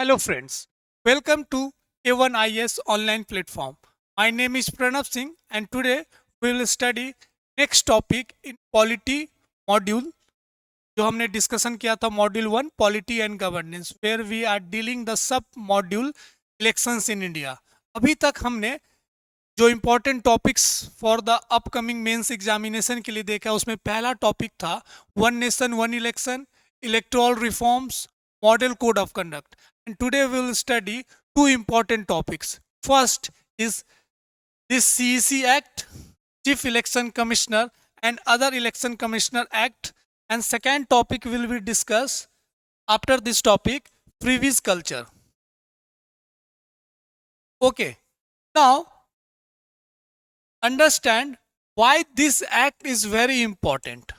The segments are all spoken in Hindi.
Hello friends, welcome to A1IS online platform. My name is Pranav Singh and today we will study next topic in polity module जो हमने डिस्कशन किया था module 1 polity and governance where we are dealing the sub module elections in India. अभी तक हमने जो important topics for the upcoming mains examination के लिए देखा उसमें पहला टॉपिक था one nation one election, electoral reforms, model code of conduct. And today we will study two important topics. First is this CEC act, chief election commissioner and other election commissioner act, and second topic will be discussed after this topic previous culture. Okay, now understand why this act is very important.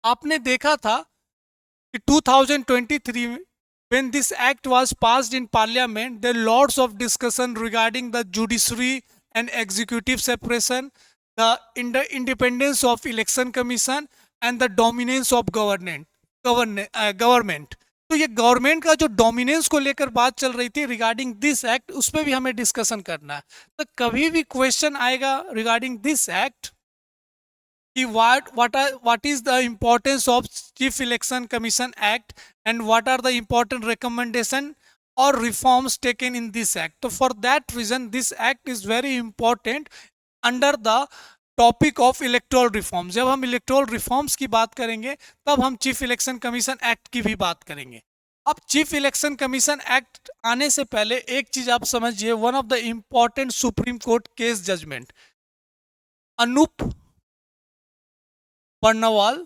आपने देखा था कि 2023 when this act was passed in parliament there are lots of discussion regarding the judiciary and executive separation, the independence of election commission and the dominance of government. तो ये गवर्नमेंट का जो डोमिनेंस को लेकर बात चल रही थी रिगार्डिंग दिस एक्ट, उस पर भी हमें डिस्कशन करना है। तो कभी भी क्वेश्चन आएगा रिगार्डिंग दिस एक्ट कि what is the importance of chief election commission act and what are the important recommendation or reforms taken in this act. So for that reason this act is very important under the topic of electoral reforms. जब हम इलेक्टोरल रिफॉर्म्स की बात करेंगे तब हम चीफ इलेक्शन कमीशन एक्ट की भी बात करेंगे। अब चीफ इलेक्शन कमीशन एक्ट आने से पहले एक चीज आप समझिए, one of the important supreme court case judgement Anup Barnwal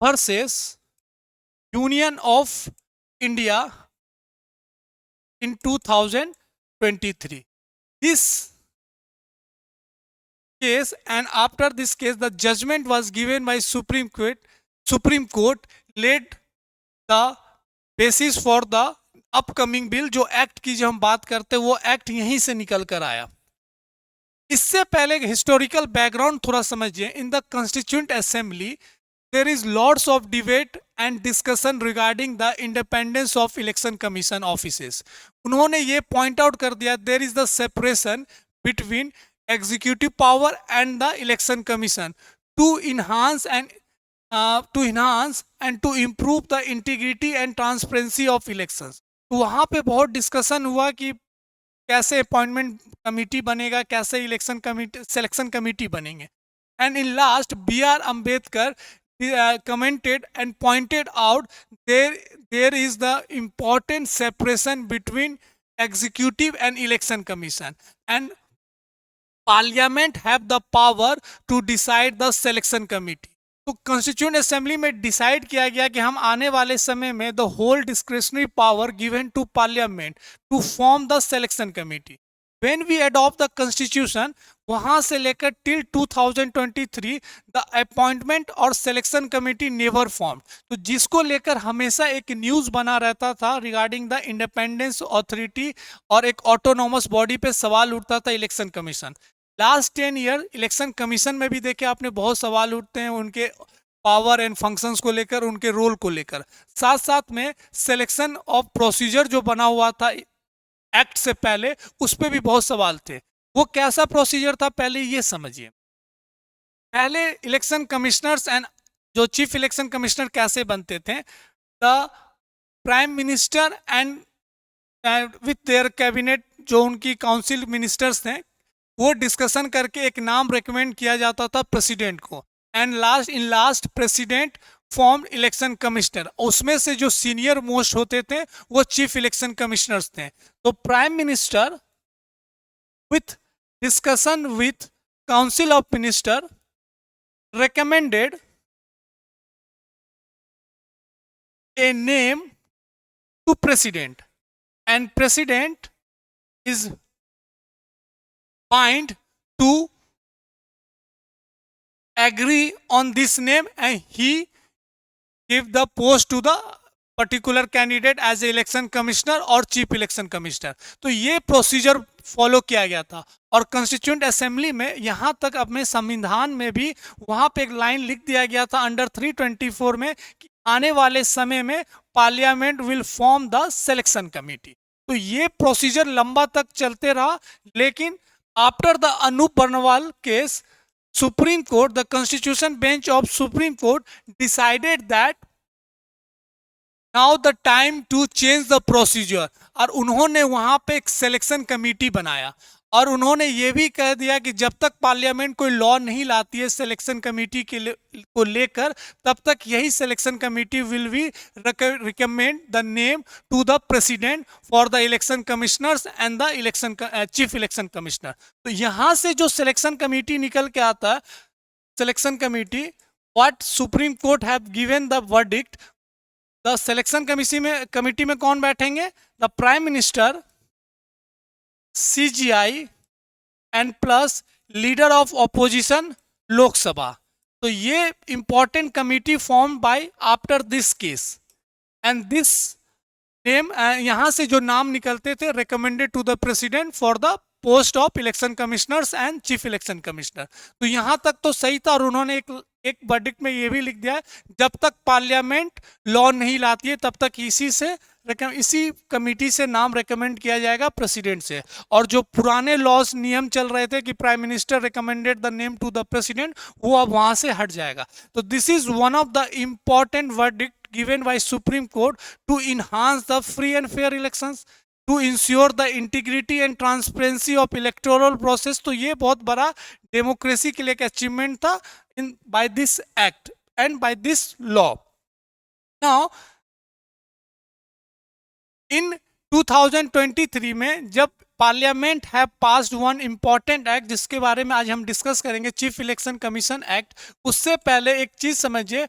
versus union of India in 2023. This case, and after this case the judgment was given by Supreme Court laid the basis for the upcoming bill. जो एक्ट की जो हम बात करते हैं वो एक्ट यहीं से निकल कर आया। इससे पहले हिस्टोरिकल बैकग्राउंड थोड़ा समझिए। In the constituent assembly there is lots of debate and discussion regarding the independence of election commission offices. उन्होंने ये point out कर दिया there is the separation between executive power and the election commission to enhance and to improve the integrity and transparency of elections. तो वहाँ पे बहुत डिस्कशन हुआ कि कैसे अपॉइंटमेंट कमिटी बनेगा, कैसे इलेक्शन कमिटी सिलेक्शन कमिटी बनेंगे। And in last B.R. Ambedkar commented and pointed out there is the important separation between executive and election commission, and parliament have the power to decide the selection committee. तो कॉन्स्टिट्यूएंट असेंबली में डिसाइड किया गया कि हम आने वाले समय में the whole discretionary power given to parliament to form the selection committee. When we adopt the constitution, वहां से लेकर till 2023 the appointment और selection committee never formed. तो जिसको लेकर हमेशा एक न्यूज बना रहता था रिगार्डिंग द इंडिपेंडेंस ऑथोरिटी और एक ऑटोनोमस बॉडी पे सवाल उठता था election commission. Last 10 year election commission में भी देखे आपने बहुत सवाल उठते हैं उनके पावर एंड फंक्शंस को लेकर, उनके रोल को लेकर। साथ साथ में सिलेक्शन ऑफ प्रोसीजर जो बना हुआ था एक्ट से पहले उस पर भी बहुत सवाल थे। वो कैसा प्रोसीजर था पहले ये समझिए। पहले इलेक्शन कमिश्नर्स एंड जो चीफ इलेक्शन कमिश्नर कैसे बनते थे, the prime minister and with their cabinet, जो उनकी काउंसिल मिनिस्टर्स थे वो डिस्कशन करके एक नाम रिकमेंड किया जाता था प्रेसिडेंट को, and last president form election commissioner. उसमें से जो सीनियर मोस्ट होते थे वो चीफ इलेक्शन कमिश्नर्स थे। तो prime minister with discussion with council of minister recommended a name to president, and president is bound to agree on this name and he give the post to the particular candidate as a election commissioner और चीफ इलेक्शन कमिश्नर। तो ये प्रोसीजर फॉलो किया गया था। और कॉन्स्टिट्यूएंट असेंबली में यहाँ तक अपने संविधान में भी वहाँ पे एक लाइन लिख दिया गया था अंडर 324 में कि आने वाले समय में parliament will form the selection committee. तो ये प्रोसीजर लंबा तक चलते रहा, लेकिन after the Anup Barnwal case, supreme court, the constitution bench of supreme court decided that now the time to change the procedure. और उन्होंने वहां पे एक सिलेक्शन कमेटी बनाया और उन्होंने ये भी कह दिया कि जब तक पार्लियामेंट कोई लॉ नहीं लाती है सिलेक्शन कमेटी को लेकर, तब तक यही selection committee will be recommend the name to the president for the election commissioners and the election chief election commissioner. तो यहां से जो सिलेक्शन कमेटी निकल के आता है, selection committee, what supreme court have given the verdict, the selection committee में कौन बैठेंगे? The prime minister, CJI and plus leader of opposition Lok Sabha. तो ये important committee form by after this case and this name, यहां से जो नाम निकलते थे, recommended to the president for the post of election commissioners and chief election commissioner. तो यहां तक तो सही था और उन्होंने एक वर्डिक्ट में ये भी लिख दिया है, जब तक पार्लियामेंट लॉ नहीं लाती है तब तक इसी कमेटी से नाम रेकमेंड किया जाएगा प्रेसिडेंट से। और जो पुराने लॉज नियम चल रहे थे कि prime minister recommended the name to the president, वो अब वहां से हट जाएगा। तो this is one of the important verdict given by Supreme Court to enhance the free and fair elections, to ensure the integrity and transparency of electoral process। तो ये बहुत बड़ा डेमोक्रेसी के लिए एक अचीवमेंट था in by this act and by this law. Now in 2023 में जब parliament have passed one important act जिसके बारे में आज हम डिस्कस करेंगे, चीफ इलेक्शन कमीशन एक्ट, उससे पहले एक चीज समझिए,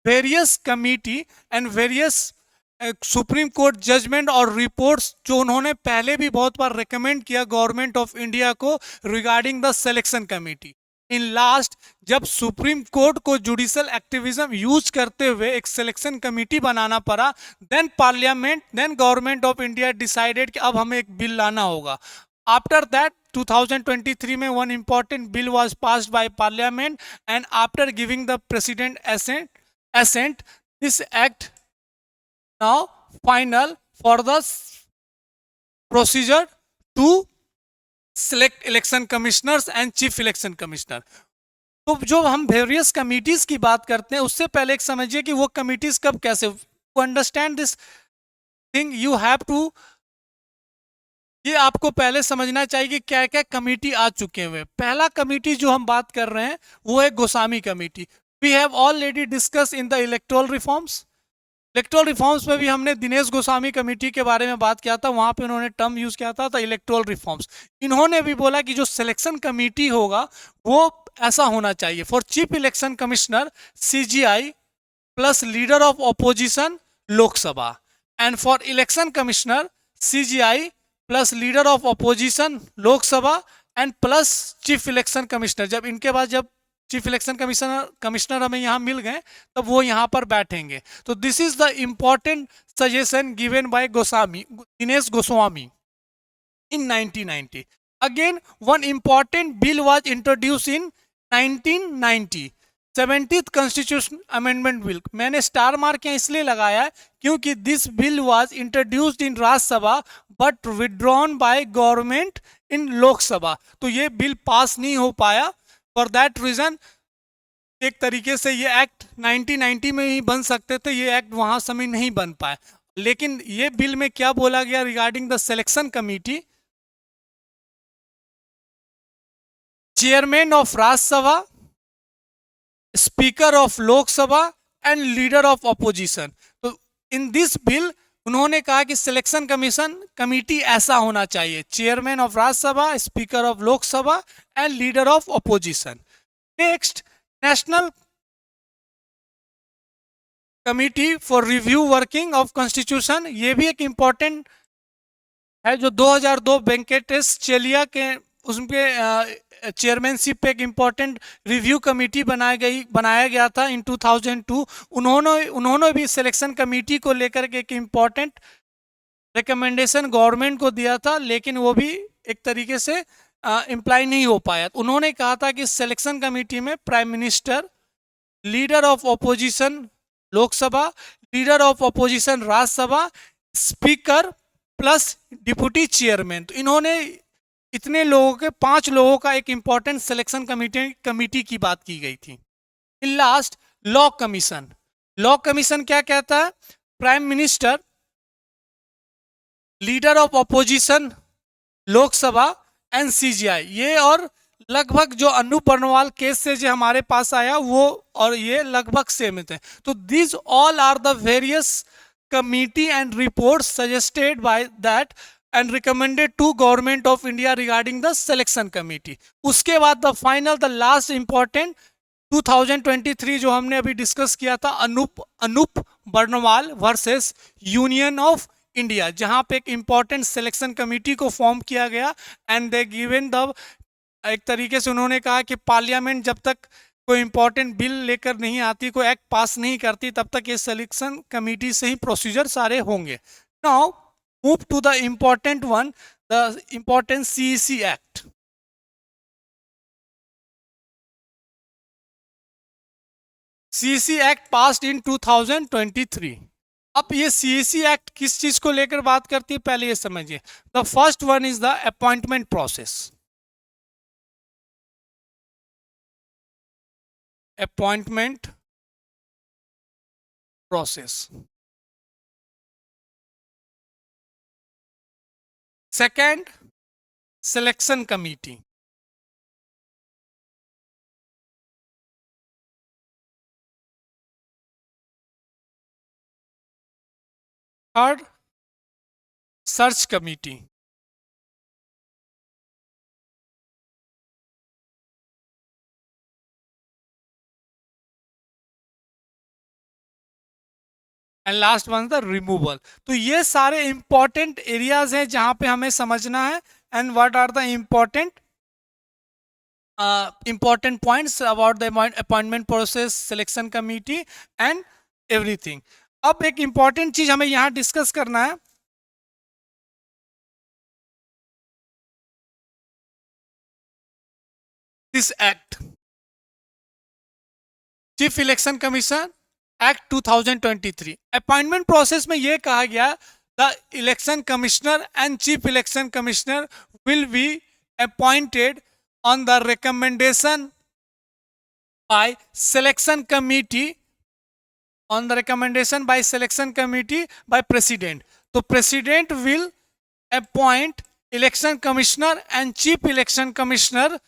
various committee and various supreme court judgement और रिपोर्ट्स जो उन्होंने पहले भी बहुत बार रिकमेंड किया गवर्नमेंट ऑफ इंडिया को regarding the selection committee. In last जब सुप्रीम कोर्ट को जुडिशियल एक्टिविज्म यूज करते हुए एक सिलेक्शन कमेटी बनाना पड़ा, then government of India decided कि अब हमें एक बिल लाना होगा। आफ्टर दैट 2023 में one important bill was passed by parliament and after giving the president assent, this act now final for the procedure to select election commissioners and chief election commissioner। तो जो हम वेरियस कमिटीज की बात करते हैं उससे पहले एक समझिए कि वो कमिटीज कब कैसे, to understand this thing you have to, ये आपको पहले समझना चाहिए कि क्या क्या कमेटी आ चुके हुए। पहला कमेटी जो हम बात कर रहे हैं वो है Goswami committee. We have already discuss in the electoral reforms. Electoral reforms में भी हमने दिनेश गोस्वामी कमेटी के बारे में बात किया था, वहां पे उन्होंने टर्म यूज किया था इलेक्टोरल रिफॉर्म्स। इन्होंने भी बोला कि जो सिलेक्शन कमेटी होगा वो ऐसा होना चाहिए, for chief election commissioner CGI plus leader of opposition Lok Sabha, and for election commissioner CGI plus leader of opposition Lok Sabha and plus chief election commissioner. जब इनके बाद जब चीफ इलेक्शन कमिश्नर हमें यहाँ मिल गए तब वो यहाँ पर बैठेंगे। तो this is the important suggestion given by Dinesh Goswami in 1990। Again one important bill was introduce in 1990, 70th constitution amendment bill. मैंने स्टार मार्क यहाँ इसलिए लगाया है क्योंकि this bill was introduced in Rajya Sabha but withdrawn by government in Lok Sabha. तो ये बिल पास नहीं हो पाया, फॉर दैट रीजन एक तरीके से ये एक्ट 1990 में ही बन सकते थे, ये एक्ट वहां समय नहीं बन पाया। लेकिन ये बिल में क्या बोला गया regarding the selection committee, chairman of Rajya Sabha, speaker of Lok Sabha and leader of opposition. तो इन दिस बिल उन्होंने कहा कि सिलेक्शन कमेटी ऐसा होना चाहिए, chairman of Rajya Sabha, speaker of Lok Sabha and leader of opposition. Next, national committee for review working of constitution, ये भी एक इंपॉर्टेंट है जो 2002 वेंकटेश-चेलिया के उसके चेयरमैनशिप पे एक इम्पॉर्टेंट रिव्यू कमेटी बनाया गया था इन 2002। उन्होंने भी सिलेक्शन कमेटी को लेकर के एक इम्पॉर्टेंट रिकमेंडेशन गवर्नमेंट को दिया था, लेकिन वो भी एक तरीके से इम्प्लाई नहीं हो पाया। उन्होंने कहा था कि सिलेक्शन कमेटी में prime minister, leader of opposition Lok Sabha, leader of opposition Rajya Sabha, speaker plus deputy chairman. तो इन्होंने इतने लोगों के 5 लोगों का एक इंपॉर्टेंट सिलेक्शन कमिटी की बात की गई थी। Last, law commission. Law commission क्या कहता है? Prime minister, leader of opposition, Lok Sabha and CGI, ये और लगभग जो अनूप वर्णवाल केस से जो हमारे पास आया वो और ये लगभग सेम थे। तो this all are the various committee and report suggested by that and recommended to government of India regarding the selection committee. उसके बाद the final, the last important 2023 जो हमने अभी डिस्कस किया था, Anoop Varnwal versus union of India, जहां पे एक इंपॉर्टेंट सिलेक्शन कमेटी को फॉर्म किया गया एंड दे गिवन द, एक तरीके से उन्होंने कहा कि पार्लियामेंट जब तक कोई इंपॉर्टेंट बिल लेकर नहीं आती, कोई एक्ट पास नहीं करती, तब तक ये सिलेक्शन कमेटी से ही प्रोसीजर सारे होंगे। Now move to the important one, the important CEC act. CEC act passed in 2023। अब ये सीईसी एक्ट किस चीज को लेकर बात करती है, पहले ये समझिए। The first one is the appointment process. Appointment process. Second, selection committee. Third, search committee. And last one the removal. तो ये सारे इंपॉर्टेंट एरियाज हैं जहां पे हमें समझना है and what are the important points about the appointment process, selection committee and everything। अब एक important चीज हमें यहां डिस्कस करना है, this act, chief election commission act 2023। Appointment process में यह कहा गया the election commissioner and chief election commissioner will be appointed on the recommendation by selection committee, on the recommendation by selection committee by president। तो president will appoint election commissioner and chief election commissioner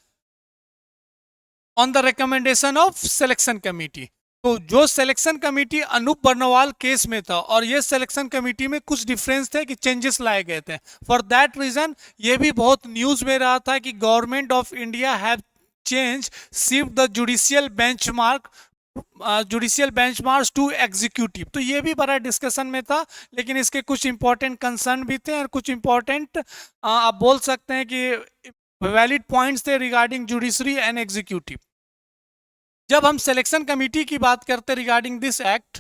on the recommendation of selection committee। तो जो selection committee Anoop Varnwal case में था और ये सिलेक्शन कमेटी में कुछ डिफरेंस थे कि चेंजेस लाए गए थे। फॉर दैट रीजन ये भी बहुत न्यूज में रहा था कि government of India have change shift the judicial benchmarks to executive. तो ये भी बड़ा डिस्कशन में था, लेकिन इसके कुछ इंपॉर्टेंट कंसर्न भी थे और कुछ इंपॉर्टेंट आप बोल सकते हैं कि वैलिड पॉइंट्स थे रिगार्डिंग जुडिशरी एंड एग्जीक्यूटिव। जब हम सिलेक्शन कमेटी की बात करते रिगार्डिंग दिस एक्ट,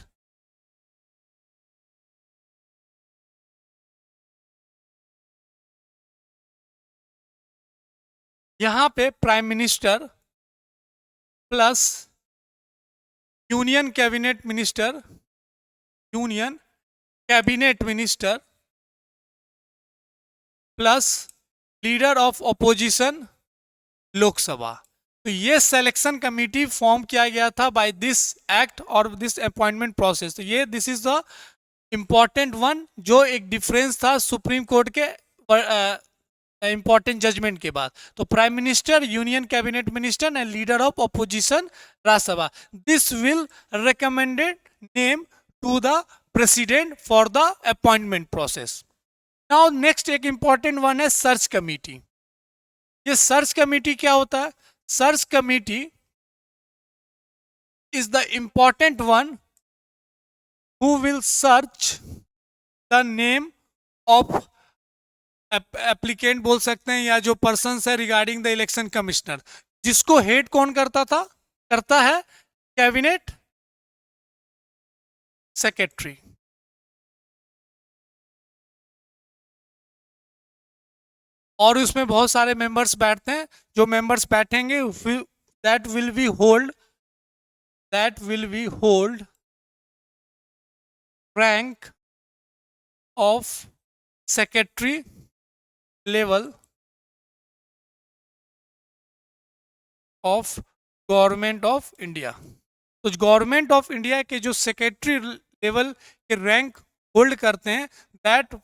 यहां पे prime minister plus union cabinet minister plus leader of opposition Lok Sabha. तो ये सिलेक्शन कमेटी फॉर्म किया गया था बाय दिस एक्ट और दिस अपॉइंटमेंट प्रोसेस। तो ये this is the important one, जो एक डिफरेंस था सुप्रीम कोर्ट के इंपॉर्टेंट जजमेंट के बाद। तो prime minister, union cabinet minister and leader of opposition Rajya Sabha, this will recommended name to the president for the appointment process. Now next एक इंपॉर्टेंट वन है सर्च कमेटी। ये सर्च कमेटी क्या होता है? Search committee is the important one who will search the name of applicant बोल सकते हैं या जो पर्सन है रिगार्डिंग द इलेक्शन कमिश्नर, जिसको हेड कौन करता है कैबिनेट सेक्रेटरी। और उसमें बहुत सारे मेंबर्स बैठते हैं, जो मेंबर्स बैठेंगे that will be hold rank of secretary level of government of India. तो गवर्नमेंट ऑफ इंडिया के जो सेक्रेटरी लेवल के रैंक होल्ड करते हैं, that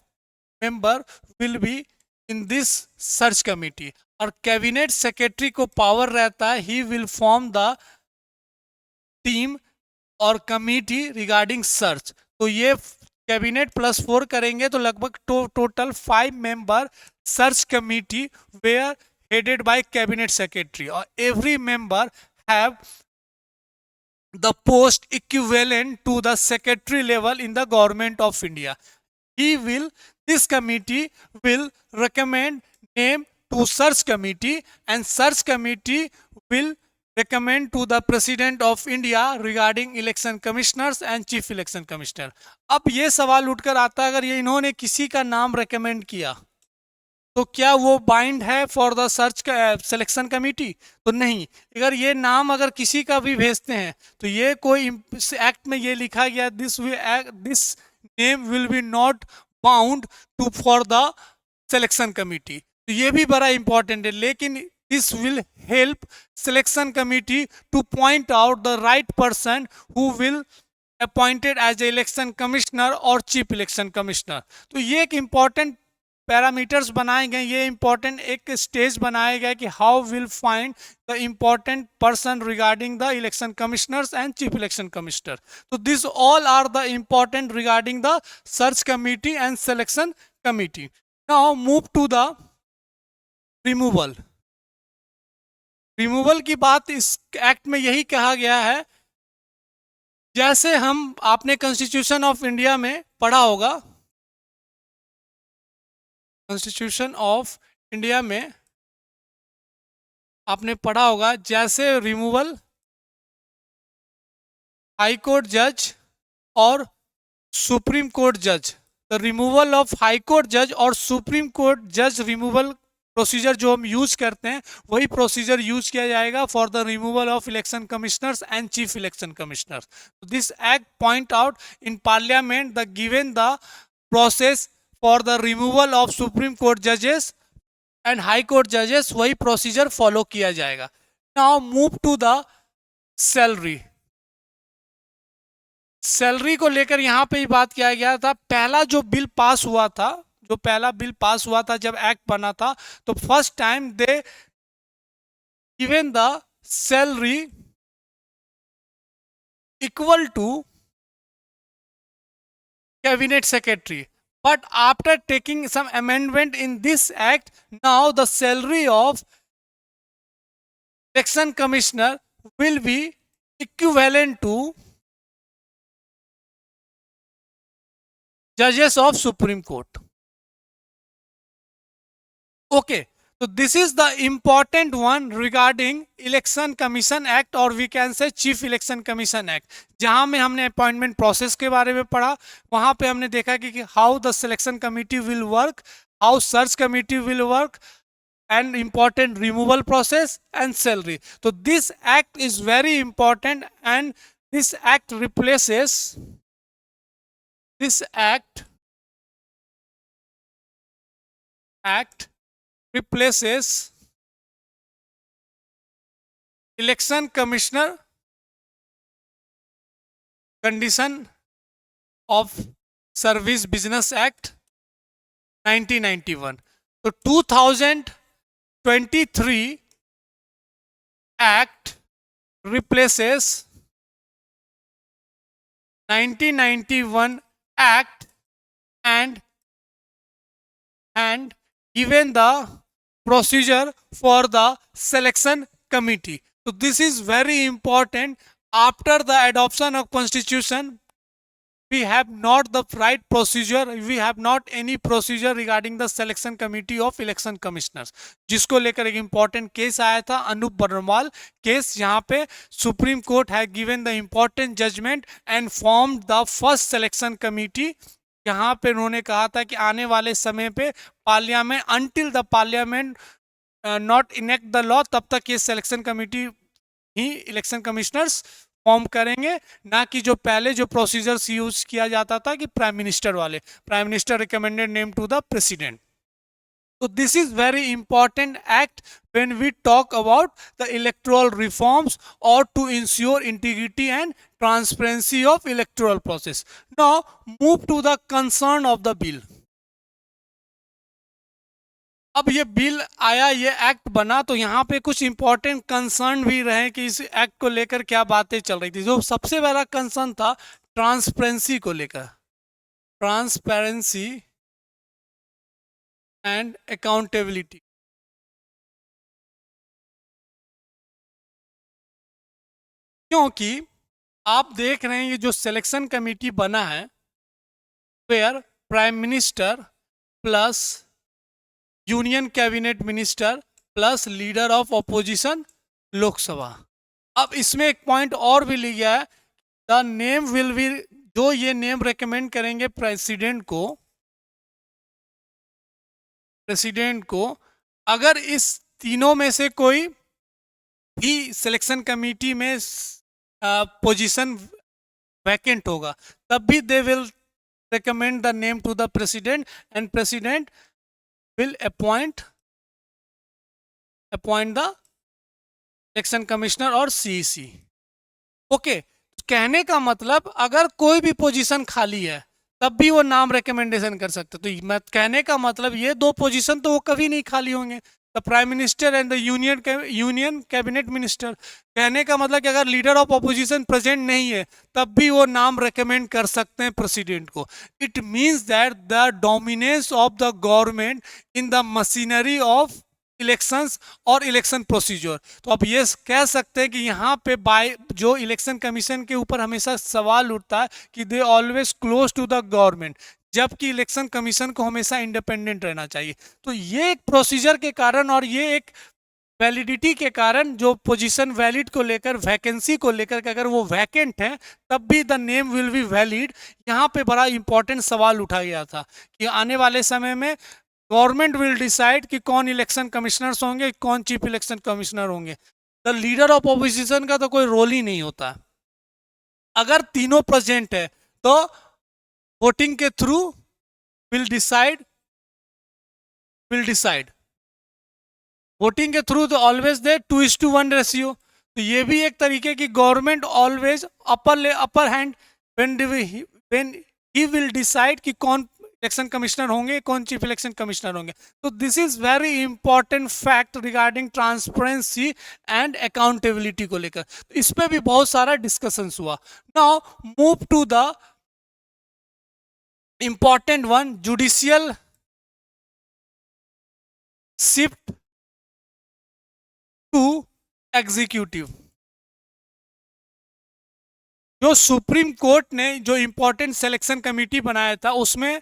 member will be in this search committee. और कैबिनेट सेक्रेटरी को पावर रहता है, he will form the team और कमिटी रिगार्डिंग सर्च। तो ये कैबिनेट +4 करेंगे तो लगभग total 5 member search committee where headed by cabinet secretary, or every member have the post equivalent to the secretary level in the government of India. This committee will recommend name to search committee, and search committee will recommend to the president of India regarding election commissioners and chief election commissioner. अब ये सवाल उठकर आता है, अगर ये इन्होंने किसी का नाम रेकमेंड किया तो क्या वो बाइंड है for the search selection committee? तो नहीं। अगर ये नाम अगर किसी का भी भेजते हैं तो ये कोई एक्ट में ये लिखा गया, this name will be not bound to for the selection committee. तो ये भी बड़ा इंपॉर्टेंट है। लेकिन this will help selection committee to point out the right person who will appointed as a election commissioner और चीफ इलेक्शन कमिश्नर। तो ये एक इंपॉर्टेंट पैरामीटर्स बनाए गए, ये इंपॉर्टेंट एक स्टेज बनाया गया कि how will find the important person regarding the election commissioners and chief election commissioner. तो this all are the important regarding the search committee and selection committee. Now move to the removal. Removal की बात इस एक्ट में यही कहा गया है, जैसे हम आपने कॉन्स्टिट्यूशन ऑफ इंडिया में पढ़ा होगा, कॉन्स्टिट्यूशन ऑफ इंडिया में आपने पढ़ा होगा, जैसे रिमूवल हाई कोर्ट जज और सुप्रीम कोर्ट जज, the removal of high court जज और सुप्रीम कोर्ट जज रिमूवल प्रोसीजर जो हम यूज करते हैं वही प्रोसीजर यूज किया जाएगा for the removal of election commissioners and chief election commissioners. This act point out in parliament the given the process for the removal of supreme court जजेस एंड हाई कोर्ट जजेस, वही प्रोसीजर फॉलो किया जाएगा। Now move to the salary. Salary को लेकर यहां पे ही बात किया गया था। पहला जो बिल पास हुआ था, जो पहला बिल पास हुआ था जब एक्ट बना था, तो first time they given the salary equal to cabinet secretary, but after taking some amendment in this act, now the salary of election commissioner will be equivalent to judges of Supreme Court. Okay, so this is the important one regarding Election Commission Act, or we can say Chief Election Commission Act, जहां में हमने अपॉइंटमेंट प्रोसेस के बारे में पढ़ा। वहां पे हमने देखा कि how the selection committee will work, how search committee will work, and important removal process and salary. So this act is very important, and this act replaces election commissioner condition of Service Business Act 1991. So 2023 Act replaces 1991 Act and given the procedure for the selection committee. So this is very important. After the adoption of constitution, we have not the right procedure, we have not any procedure regarding the selection committee of election commissioners, जिसको लेकर एक important case आया था, अनूप बर्नवाल केस, जहां पे supreme court have given the important judgment and formed the first selection committee, जहां पे उन्होंने कहा था कि आने वाले समय पे parliament, until the parliament not enact the law, तब तक ये सिलेक्शन कमिटी ही इलेक्शन कमिश्नर्स फॉर्म करेंगे, ना कि जो पहले जो प्रोसीजर्स यूज किया जाता था कि प्राइम मिनिस्टर वाले, prime minister recommended name to the president. So this is very important act when we talk about the electoral reforms or to ensure integrity and transparency of electoral process. Now move to the concern of the bill. अब ये बिल आया, ये एक्ट बना, तो यहाँ पे कुछ इंपॉर्टेंट कंसर्न भी रहे कि इस एक्ट को लेकर क्या बातें चल रही थी. जो सबसे बड़ा कंसर्न था ट्रांसपेरेंसी को लेकर, ट्रांसपेरेंसी एंड अकाउंटेबिलिटी. क्योंकि आप देख रहे हैं ये जो सिलेक्शन कमेटी बना है, where prime minister plus union cabinet minister plus leader of opposition Lok Sabha. अब इसमें एक पॉइंट और भी लिया है, द नेम विल बी, जो ये नेम रेकमेंड करेंगे प्रेसिडेंट को, अगर इस तीनों में से कोई भी सिलेक्शन कमेटी में पोजीशन वैकेंट होगा, तब भी they will recommend the name to the president and president will appoint the election commissioner और CEC. ओके, कहने का मतलब अगर कोई भी पोजीशन खाली है तब भी वो नाम रिकमेंडेशन कर सकते. तो मैं कहने का मतलब ये दो पोजीशन तो वो कभी नहीं खाली होंगे, the prime minister and the union cabinet minister. कहने का मतलब कि अगर लीडर ऑफ अपोजिशन प्रेजेंट नहीं है तब भी वो नाम रेकमेंड कर सकते हैं प्रेसिडेंट को. It means that the dominance of the government in the machinery of elections और इलेक्शन प्रोसीजर. तो आप ये कह सकते हैं कि यहाँ पे बाय जो इलेक्शन कमीशन के ऊपर हमेशा सवाल उठता है कि they always close to the government, जबकि इलेक्शन कमीशन को हमेशा इंडिपेंडेंट रहना चाहिए. तो ये एक प्रोसीजर के कारण और ये एक वैलिडिटी के कारण जो पोजीशन वैलिड को लेकर, वैकेंसी को लेकर कि अगर वो वैकेंट है तब भी the name will be valid, यहाँ पे बड़ा इंपॉर्टेंट सवाल उठाया गया था कि आने वाले समय में गवर्नमेंट विल डिसाइड कि कौन इलेक्शन कमिश्नर्स होंगे, कौन चीफ इलेक्शन कमिश्नर होंगे. द लीडर ऑफ ऑपोजिशन का तो कोई रोल ही नहीं होता. अगर तीनों प्रेजेंट है तो वोटिंग के थ्रू विल डिसाइड वोटिंग के थ्रू तो ऑलवेज दे 2:1 रेशियो. तो ये भी एक तरीके की government always upper hand when he will decide कि कौन इलेक्शन कमिश्नर होंगे, कौन चीफ इलेक्शन कमिश्नर होंगे. तो this is very important fact regarding transparency and accountability को लेकर. तो इस पे भी बहुत सारा डिस्कशन हुआ. Now move to the important one, judicial shift to executive. जो सुप्रीम कोर्ट ने जो इंपॉर्टेंट सिलेक्शन कमेटी बनाया था उसमें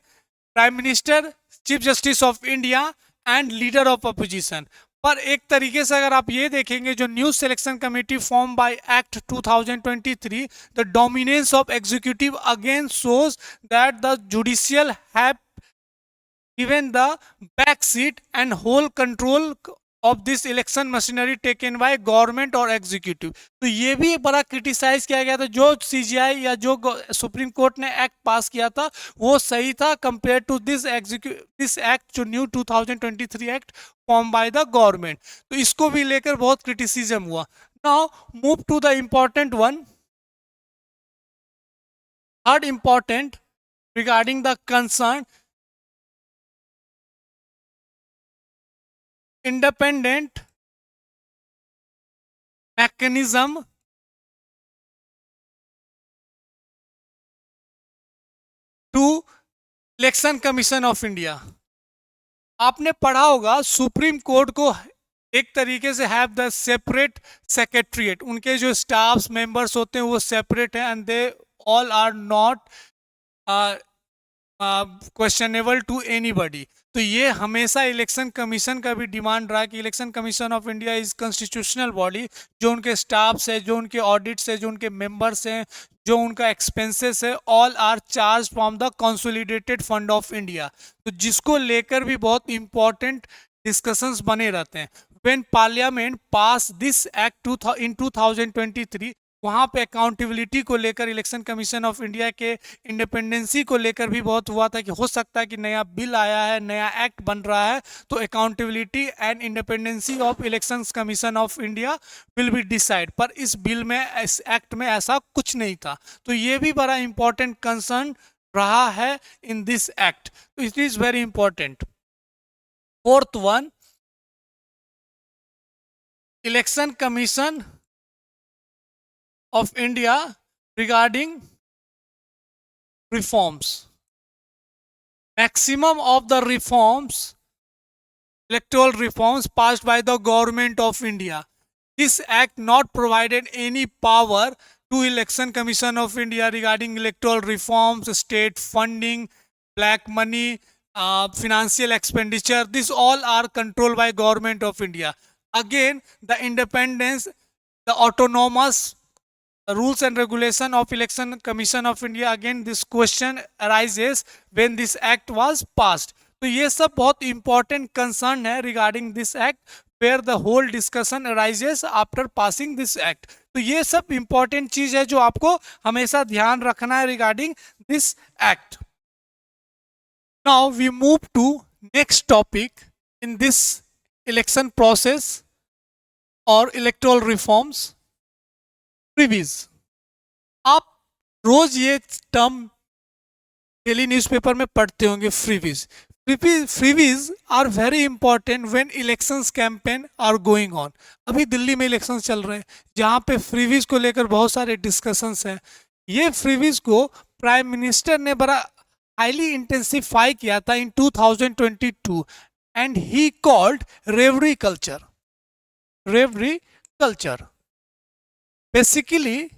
prime minister, chief justice of India and leader of opposition. पर एक तरीके से अगर आप ये देखेंगे जो new selection committee form by act 2023, the dominance of executive again shows that the judicial have given the back seat and whole control of this election machinery taken by government और एग्जीक्यूटिव. तो ये भी एक बड़ा क्रिटिसाइज किया गया था. जो सीजीआई या जो सुप्रीम कोर्ट ने एक्ट पास किया था वो सही था कंपेयर टू दिस एक्ट जो new 2023 act form by the government. तो इसको भी लेकर बहुत क्रिटिसिज्म हुआ. Now move to the important one, third important regarding the concern independent mechanism to election commission of India. आपने पढ़ा होगा सुप्रीम कोर्ट को एक तरीके से हैव द सेपरेट सेक्रेटरीट, उनके जो स्टाफ्स मेंबर्स होते हैं वो सेपरेट हैं and they all are not questionable to anybody. तो ये हमेशा इलेक्शन कमीशन का भी डिमांड रहा कि election commission of India is constitutional body. जो उनके स्टाफ्स है, जो उनके ऑडिट्स है, जो उनके मेंबर्स हैं, जो उनका एक्सपेंसेस है, all are charge from the consolidated fund of India. तो जिसको लेकर भी बहुत इंपॉर्टेंट डिस्कशंस बने रहते हैं. When parliament pass this act in 2023, वहाँ पे अकाउंटेबिलिटी को लेकर इलेक्शन कमीशन ऑफ इंडिया के इंडिपेंडेंसी को लेकर भी बहुत हुआ था कि हो सकता है कि नया बिल आया है, नया एक्ट बन रहा है, तो accountability and independency of election commission of India will be decide. पर इस बिल में, इस एक्ट में ऐसा कुछ नहीं था। तो ये भी बड़ा इंपॉर्टेंट कंसर्न रहा है इन दिस एक्ट, तो it is very important. Fourth one, election commission of India regarding reforms. Maximum of the reforms, electoral reforms passed by the government of India. This act not provided any power to Election Commission of India regarding electoral reforms, state funding, black money, financial expenditure. These all are controlled by government of India. Again, the independence, the autonomous rules and regulation of Election Commission of India, again this question arises when this act was passed. तो ये सब बहुत important concern है regarding this act, where the whole discussion arises after passing this act. तो ये सब important चीज है जो आपको हमेशा ध्यान रखना है regarding this act. Now we move to next topic in this election process or electoral reforms, freebies. आप रोज ये टर्म डेली न्यूज़पेपर में पढ़ते होंगे, freebies. Freebies are very important when elections campaign are going on. अभी दिल्ली में इलेक्शंस चल रहे हैं जहां पे फ्रीबीज को लेकर बहुत सारे डिस्कशंस हैं। ये फ्रीबीज को प्राइम मिनिस्टर ने बड़ा हाईली इंटेंसिफाई किया था in 2022 and he called revdi culture. Revdi culture basically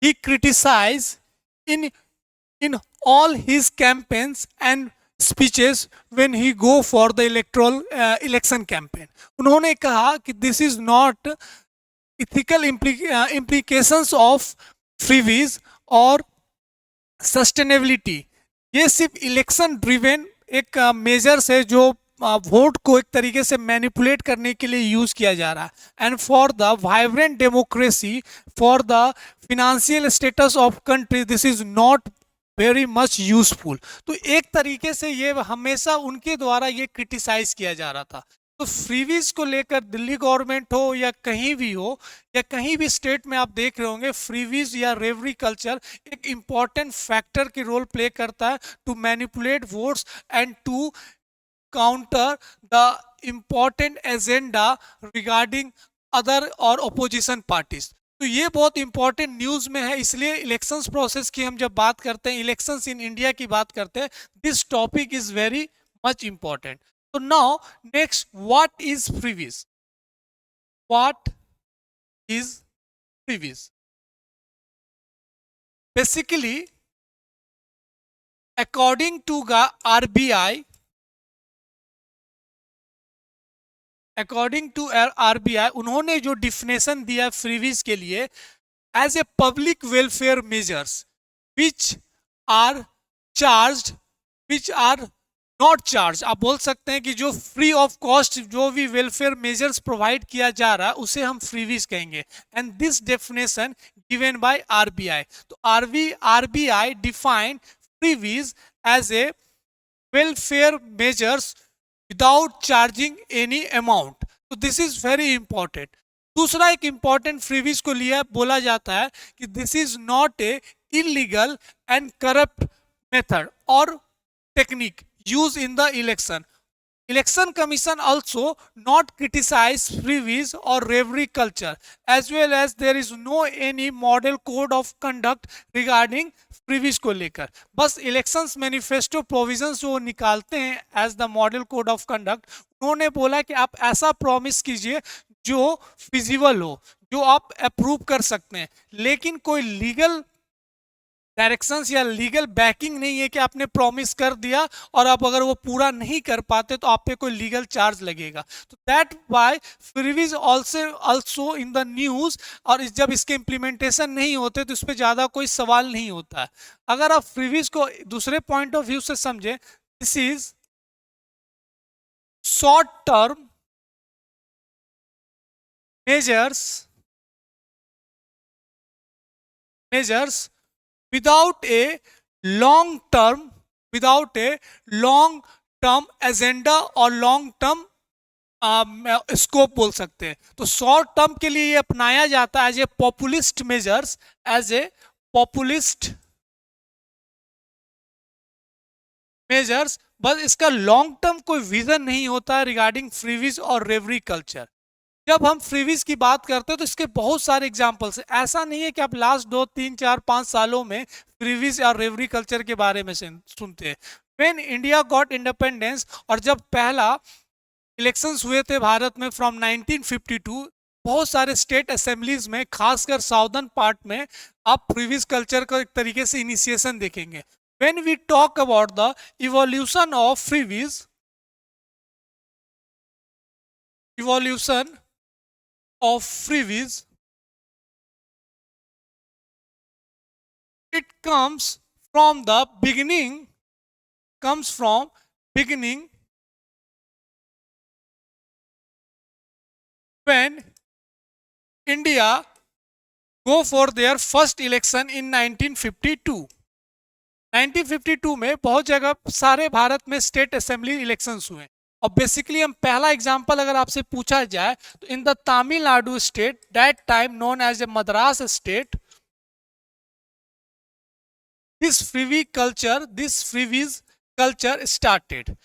he criticized in all his campaigns and speeches when he go for the electoral election campaign. उन्होंने कहा कि this is not ethical implications of freebies और सस्टेनेबिलिटी। ये सिर्फ इलेक्शन ड्रिवेन एक मेजर्स है जो वोट को एक तरीके से मैनिपुलेट करने के लिए यूज किया जा रहा है। And for the vibrant democracy, for the financial status of country, this is not very much useful. तो एक तरीके से ये हमेशा उनके द्वारा ये क्रिटिसाइज किया जा रहा था। तो फ्रीवीज को लेकर दिल्ली गवर्नमेंट हो या कहीं भी हो या कहीं भी स्टेट में आप देख रहे होंगे, फ्रीवीज या रेवरी कल्चर एक इंपॉर्टेंट फैक्टर की रोल प्ले करता है to manipulate votes and to counter the important agenda regarding other और ओपोजिशन पार्टीज। तो ये बहुत इंपॉर्टेंट न्यूज में है, इसलिए इलेक्शंस प्रोसेस की हम जब बात करते हैं, इलेक्शंस इन इंडिया की बात करते हैं, this topic is very much important. So now next, what is freebies? What is freebies? Basically, according to RBI, उन्होंने जो डिफिनेशन दिया फ्रीबीज के लिए, as a public welfare measures which are charged, which are not charge. आप बोल सकते हैं कि जो फ्री ऑफ कॉस्ट जो भी वेलफेयर मेजर्स प्रोवाइड किया जा रहा है उसे हम फ्रीबीज कहेंगे। And this definition given by RBI. तो RBI define freebies as a welfare measures without charging any amount. तो दिस इज वेरी इंपॉर्टेंट। दूसरा एक इंपॉर्टेंट फ्रीबीज को लिया बोला जाता है कि this is not a illegal and corrupt method और technique used in the election. Election Commission also not criticize freebies or revelry culture, as well as there is no any model code of conduct regarding freebies को लेकर। बस इलेक्शंस मैनिफेस्टो प्रोविजंस जो निकालते हैं as the model code of conduct, उन्होंने बोला कि आप ऐसा प्रॉमिस कीजिए जो फिजिबल हो, जो आप अप्रूव कर सकते हैं, लेकिन कोई लीगल डायरेक्शंस या लीगल बैकिंग नहीं है कि आपने प्रॉमिस कर दिया और आप अगर वो पूरा नहीं कर पाते तो आप पे कोई लीगल चार्ज लगेगा। तो that why freebies also in the news, और जब इसके इम्प्लीमेंटेशन नहीं होते तो इस पर ज़्यादा कोई सवाल नहीं होता है। अगर आप फ्रीबीज को दूसरे पॉइंट ऑफ व्यू से समझे, this is short term measures measures without a long term without a long term agenda और long term स्कोप बोल सकते हैं। तो शॉर्ट टर्म के लिए ये अपनाया जाता है एज ए पॉपुलिस्ट मेजर्स, बस इसका लॉन्ग टर्म कोई विजन नहीं होता है रिगार्डिंग फ्रीवीज और रेवरी कल्चर। जब हम फ्रीवीज की बात करते हैं तो इसके बहुत सारे एग्जाम्पल्स हैं। ऐसा नहीं है कि आप लास्ट 2 3 4 5 सालों में फ्रीवीज या रेवरी कल्चर के बारे में सुनते हैं। व्हेन इंडिया गॉट इंडिपेंडेंस और जब पहला इलेक्शंस हुए थे भारत में फ्रॉम 1952, बहुत सारे स्टेट असेंबलीज में खासकर साउदर्न पार्ट में आप फ्रीवीज कल्चर को एक तरीके से इनिशिएशन देखेंगे। When we talk about the evolution of freebies evolution of freebies, it comes from beginning when India go for their first election in 1952। 1952 में बहुत जगह सारे भारत में स्टेट असेंबली इलेक्शंस हुए और बेसिकली हम पहला एग्जांपल अगर आपसे पूछा जाए तो in the Tamil Nadu state that time known as a Madras state, this freebies culture started।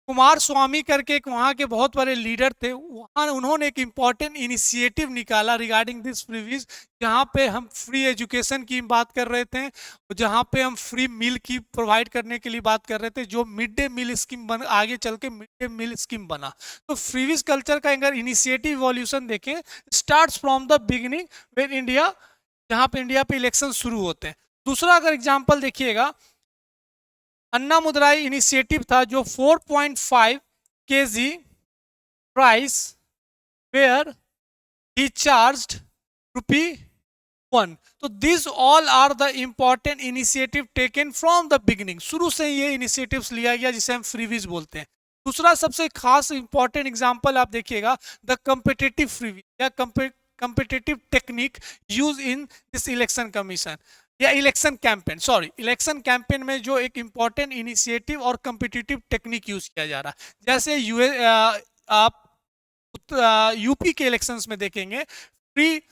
Kumaraswamy करके एक वहाँ के बहुत बड़े लीडर थे, वहाँ उन्होंने एक इम्पॉर्टेंट इनिशिएटिव निकाला रिगार्डिंग दिस फ्रीबीज, जहाँ पे हम फ्री एजुकेशन की बात कर रहे थे, जहाँ पे हम फ्री मील की प्रोवाइड करने के लिए बात कर रहे थे, जो मिड डे मील स्कीम बन आगे चल के मिड डे मील स्कीम बना। तो फ्रीबीज कल्चर का अगर इनिशिएटिव इवोल्यूशन देखें, start from the beginning when India, जहाँ पे इंडिया पे इलेक्शन शुरू होते हैं। दूसरा अगर एग्जाम्पल देखिएगा, अन्ना मुद्राई इनिशिएटिव था जो 4.5 kg price where he charged ₹1। तो this all are the important initiative taken from the beginning. शुरू से ये इनिशिएटिव्स लिया गया जिसे हम फ्रीवीज बोलते हैं। दूसरा सबसे खास इंपॉर्टेंट एग्जांपल आप देखिएगा, द कम्पिटिटिव फ्रीवीज या competitive technique use in this election commission या इलेक्शन इलेक्शन कैंपेन में जो एक इंपॉर्टेंट इनिशिएटिव और कम्पिटिटिव टेक्निक यूज किया जा रहा है। जैसे आप यूपी के इलेक्शंस में देखेंगे, फ्री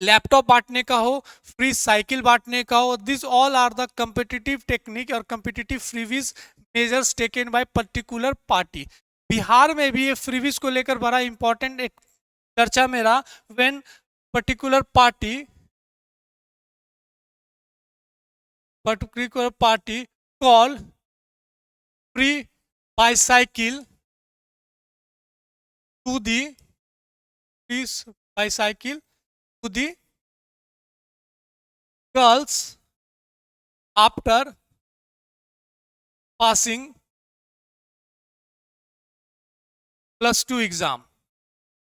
लैपटॉप बांटने का हो, फ्री साइकिल बांटने का हो, this all are the competitive technique और competitive freebies measures taken by particular party. Bihar में भी ये फ्रीवीज को लेकर बड़ा इंपॉर्टेंट एक चर्चा में रहा, when particular party call free bicycle to the girls after passing +2 exam.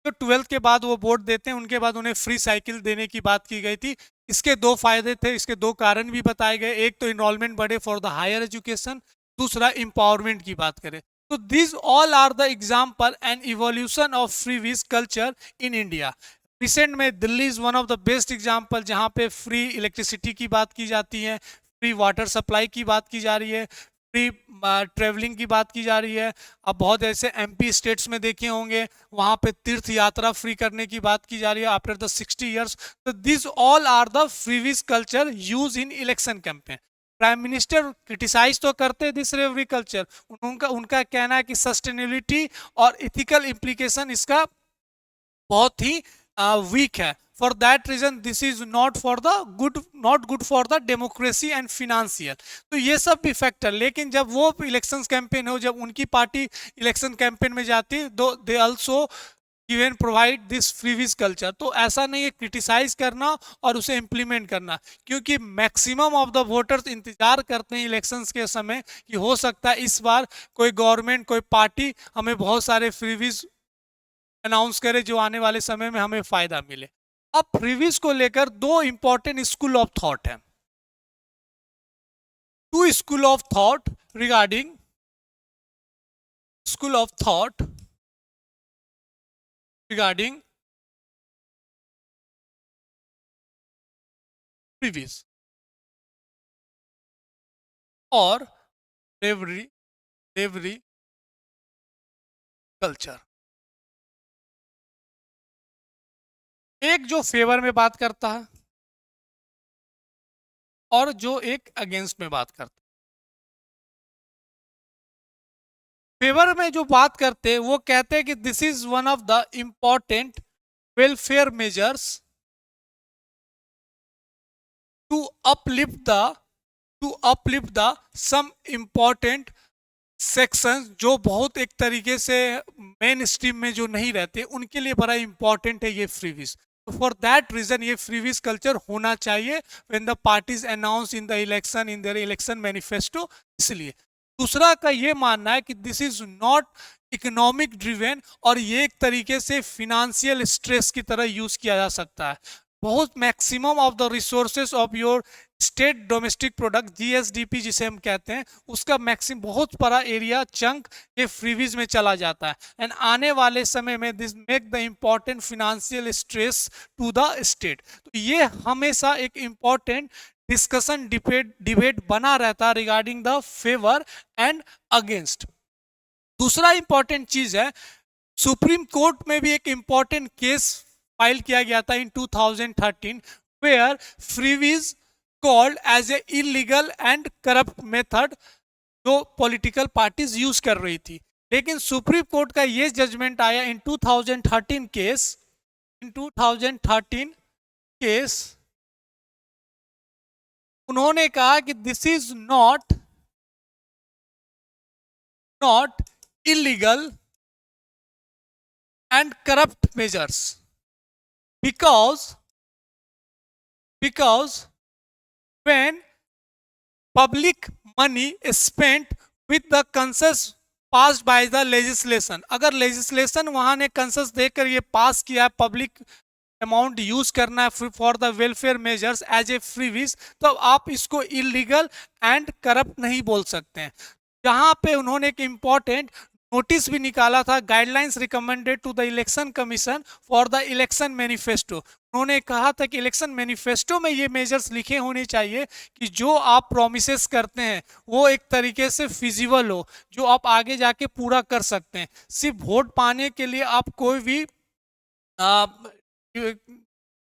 तो 12th के बाद वो बोर्ड देते हैं, उनके बाद उन्हें फ्री साइकिल देने की बात की गई थी। इसके 2 फायदे थे, इसके 2 कारण भी बताए गए। एक तो इनरोलमेंट बढ़े फॉर द हायर एजुकेशन, दूसरा एम्पावरमेंट की बात करें। तो this all are the example and evolution of freebies culture in India. Recent में Delhi is one of the best example, जहाँ पे फ्री इलेक्ट्रिसिटी की बात की जाती है, फ्री वाटर सप्लाई की बात की जा रही है, फ्री ट्रेवलिंग की बात की जा रही है। अब बहुत ऐसे एमपी स्टेट्स में देखे होंगे, वहाँ पे तीर्थ यात्रा फ्री करने की बात की जा रही है आफ्टर द 60 ईयर्स। तो this all are the freebies culture use in election campaign. Prime minister criticise तो करते हैं दिस रेवरी कल्चर, उनका कहना है कि सस्टेनेबिलिटी और इथिकल इम्प्लीकेशन इसका बहुत ही वीक है। For that reason this is not good for the democracy and financial. तो ये सब भी फैक्टर, लेकिन जब वो इलेक्शन कैंपेन हो, जब उनकी पार्टी इलेक्शन कैंपेन में जाती है, they also given provide this freebies culture. तो ऐसा नहीं है क्रिटिसाइज करना और उसे इंप्लीमेंट करना, क्योंकि मैक्सिमम ऑफ द वोटर्स इंतजार करते हैं इलेक्शंस के समय कि हो सकता है इस बार कोई गवर्नमेंट, कोई पार्टी हमें बहुत सारे फ्रीवीज अनाउंस करे जो आने वाले समय में हमें फायदा मिले। अब फ्रीवीज को लेकर 2 इंपॉर्टेंट स्कूल ऑफ थॉट है। 2 school of thought regarding freebies और रेवरी रेवरी कल्चर। एक जो फेवर में बात करता है और जो एक अगेंस्ट में बात करता है। फेवर में जो बात करते हैं वो कहते हैं कि this is one of the important welfare measures to uplift the to uplift the some important sections जो बहुत एक तरीके से मेन स्ट्रीम में जो नहीं रहते उनके लिए बड़ा इंपॉर्टेंट है ये फ्रीवीज। तो फॉर दैट रीजन ये फ्रीवीज कल्चर होना चाहिए when the parties announce in the election in their election manifesto. इसलिए दूसरा का ये मानना है कि this is not economic driven और ये एक तरीके से फिनेंशियल स्ट्रेस की तरह यूज किया जा सकता है। बहुत maximum of the resources of your state domestic product GSDP जिसे हम कहते हैं उसका मैक्सिमम बहुत बड़ा एरिया चंक ये फ्रीवीज में चला जाता है एंड आने वाले समय में this make the important financial stress to the state. तो ये हमेशा एक इम्पॉर्टेंट डिस्कशन डिबेट बना रहता है regarding the favour and against. दूसरा इंपॉर्टेंट चीज है सुप्रीम कोर्ट में भी एक इंपॉर्टेंट केस फाइल किया गया था in 2013 where freebies called as a illegal and corrupt method जो पॉलिटिकल पार्टीज यूज कर रही थी। लेकिन सुप्रीम कोर्ट का ये जजमेंट आया इन 2013 केस इन 2013 केस उन्होंने कहा कि this is not illegal and corrupt measures because when public money is spent with the consent passed by the legislation, अगर लेजिस्लेशन वहां ने कंसेंस देकर ये पास किया पब्लिक अमाउंट यूज करना है for the welfare measures as a freebies, तो आप इसको इलीगल एंड करप्ट नहीं बोल सकते हैं। जहां पे उन्होंने एक इंपॉर्टेंट नोटिस भी निकाला था guidelines recommended to the election commission for the election manifesto. उन्होंने कहा था कि इलेक्शन मैनिफेस्टो में ये मेजर्स लिखे होने चाहिए कि जो आप प्रोमिसेस करते हैं वो एक तरीके से फिजिबल हो, जो आप आगे जाके पूरा कर सकते हैं। सिर्फ वोट पाने के लिए आप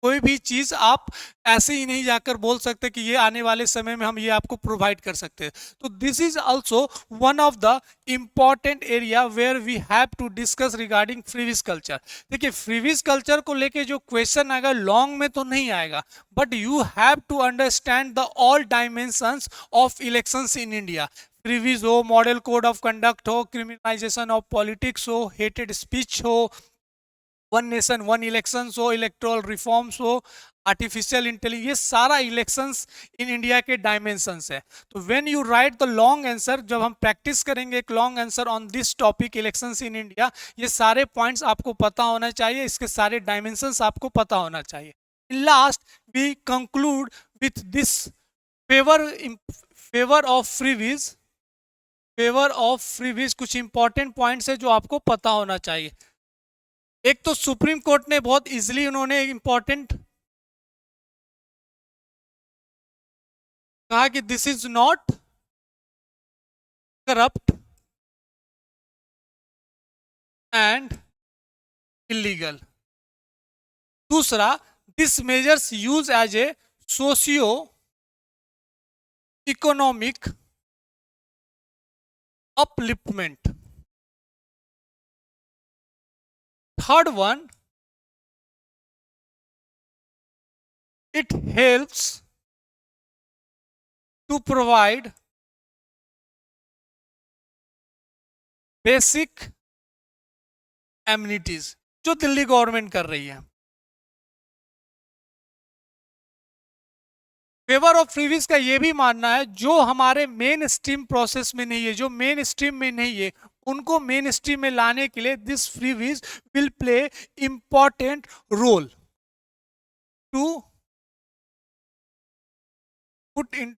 कोई भी चीज आप ऐसे ही नहीं जाकर बोल सकते कि ये आने वाले समय में हम ये आपको प्रोवाइड कर सकते हैं। तो this is also one of the important area where we have to discuss regarding freebies culture. देखिए फ्रीवीज कल्चर को लेके जो क्वेश्चन आएगा लॉन्ग में तो नहीं आएगा, but you have to understand the all dimensions of elections in India. Freebies हो, मॉडल कोड ऑफ कंडक्ट हो, क्रिमिनलाइजेशन ऑफ पॉलिटिक्स हो, हेटेड स्पीच हो, वन नेशन वन इलेक्शंस हो, इलेक्टोरल रिफॉर्म्स हो, आर्टिफिशियल इंटेलिजेंस, ये सारा इलेक्शंस इन इंडिया के डायमेंशंस है। तो when you write the long answer, जब हम प्रैक्टिस करेंगे एक long answer on this topic elections in India, ये सारे पॉइंट्स आपको पता होना चाहिए, इसके सारे डायमेंशंस आपको पता होना चाहिए। Last we conclude with this favour of freebies कुछ इंपॉर्टेंट पॉइंट्स है जो आपको पता होना चाहिए। एक तो सुप्रीम कोर्ट ने बहुत इजीली उन्होंने इंपॉर्टेंट कहा कि this is not corrupt and illegal. दूसरा, this measures use as a socio economic upliftment. Third one, it helps to provide basic amenities जो दिल्ली गवर्नमेंट कर रही है। फेवर ऑफ फ्रीवीज का ये भी मानना है जो हमारे मेन स्ट्रीम प्रोसेस में नहीं है, जो मेन स्ट्रीम में नहीं है, उनको मेन स्ट्रीम में लाने के लिए this freebies will play important role to put in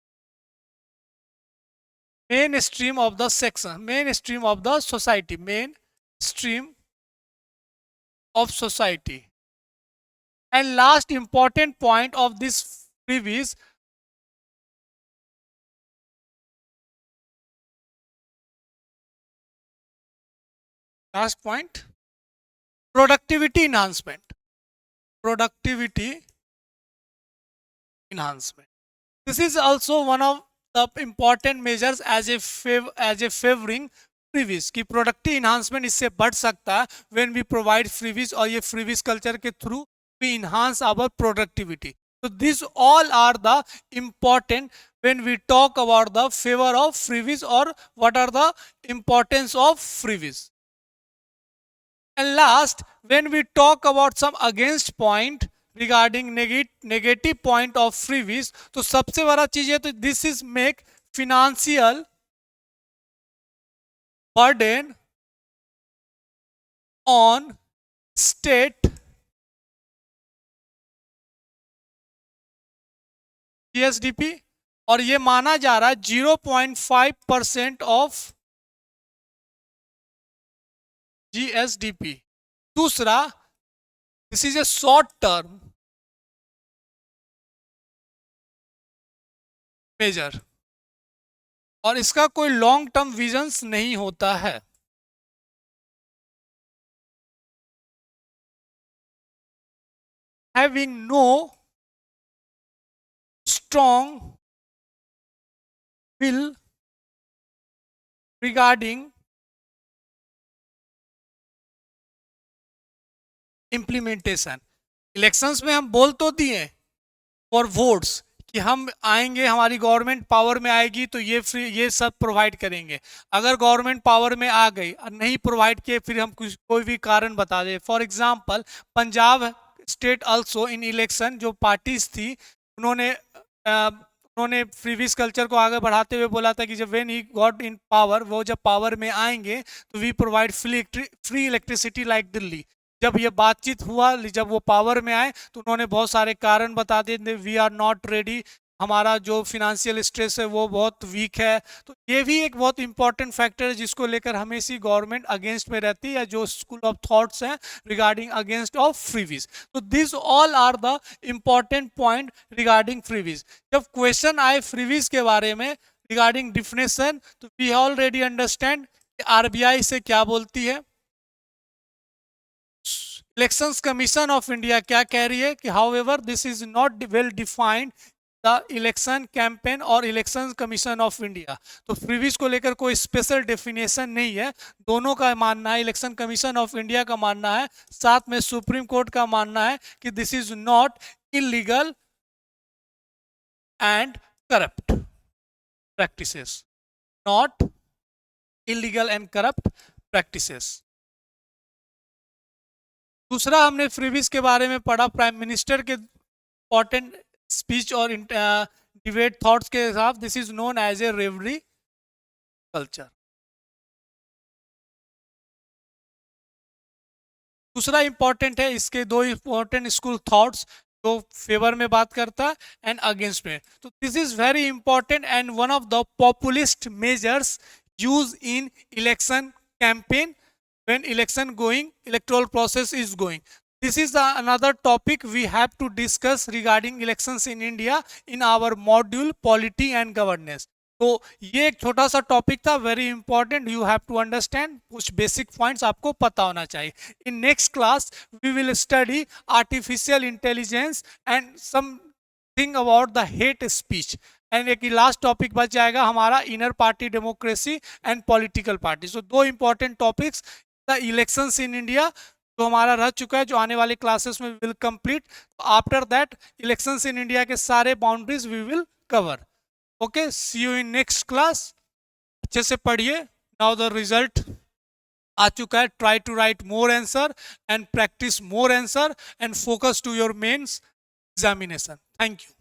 main stream of the section, main stream of the society, main stream of society. And last important point of this freebies. Last point, productivity enhancement. Productivity enhancement. This is also one of the important measures as a favoring freebies कि प्रोडक्टिव इन्हांसमेंट इससे बढ़ सकता है when we provide freebies और ये freebies कल्चर के through we enhance our productivity. So these all are the important when we talk about the favor of freebies or what are the importance of freebies. And last, when we talk about some against point regarding negative point of freebies, तो सबसे बड़ा चीज है तो this is make financial burden on state GSDP और ये माना जा रहा है 0.5% ऑफ GSDP. दूसरा, this is a short term measure और इसका कोई लॉन्ग टर्म विजन्स नहीं होता है. Having no strong will regarding implementation. Elections में हम बोल तो दिए फॉर वोट्स कि हम आएंगे, हमारी गवर्नमेंट पावर में आएगी तो ये फ्री ये सब प्रोवाइड करेंगे. अगर गवर्नमेंट पावर में आ गई और नहीं प्रोवाइड किए फिर हम कुछ कोई भी कारण बता दे. For example Punjab state also in election जो पार्टीज थी उन्होंने फ्रीबीज कल्चर को आगे बढ़ाते हुए बोला था कि जब when he got in power, वो जब पावर में आएंगे तो we provide free electricity like Delhi. जब ये बातचीत हुआ, जब वो पावर में आए तो उन्होंने बहुत सारे कारण बता दिए. वी आर नॉट रेडी, हमारा जो फिनेंशियल स्ट्रेस है वो बहुत वीक है. तो ये भी एक बहुत इंपॉर्टेंट फैक्टर है जिसको लेकर हमेशा गवर्नमेंट अगेंस्ट में रहती है या जो स्कूल ऑफ थॉट्स हैं रिगार्डिंग अगेंस्ट ऑफ फ्रीबीज. तो this all are the important point regarding freebies. जब क्वेश्चन आए फ्रीबीज के बारे में रिगार्डिंग डिफिनेशन तो वी ऑलरेडी अंडरस्टैंड आरबीआई से क्या बोलती है. इलेक्शंस कमीशन ऑफ इंडिया क्या कह रही है कि however this is not well defined the election campaign और इलेक्शन कमीशन ऑफ इंडिया. तो फ्रीबीज को लेकर कोई स्पेशल डेफिनेशन नहीं है. दोनों का मानना है, इलेक्शन कमीशन ऑफ इंडिया का मानना है, साथ में सुप्रीम कोर्ट का मानना है कि this is not illegal and corrupt practices. Not illegal and corrupt practices. दूसरा हमने फ्रीबीज के बारे में पढ़ा प्राइम मिनिस्टर के इंपॉर्टेंट स्पीच और डिबेट थॉट्स के हिसाब. This is known as a revdi culture. दूसरा इंपॉर्टेंट है, इसके दो इंपॉर्टेंट स्कूल थॉट्स जो फेवर में बात करता है एंड अगेंस्ट में. तो this is very important and one of the populist measures use in election campaign when electoral process is going. This is another topic we have to discuss regarding elections in India in our module polity and governance. तो ये एक छोटा सा टॉपिक था, very important, you have to understand. कुछ बेसिक पॉइंट्स आपको पता होना चाहिए. In next class we will study artificial intelligence and something about the hate speech. And एक लास्ट टॉपिक बच जाएगा हमारा inner party democracy and political party. So दो important topics elections in India जो हमारा रह चुका है, जो आने वाले क्लासेस में will complete. After that elections in India के सारे boundaries we will cover. Okay, see you in next class. अच्छे से पढ़िए. नाउ द रिजल्ट आ चुका है. Try to write more answer and practice more answer and focus to your mains examination. Thank you.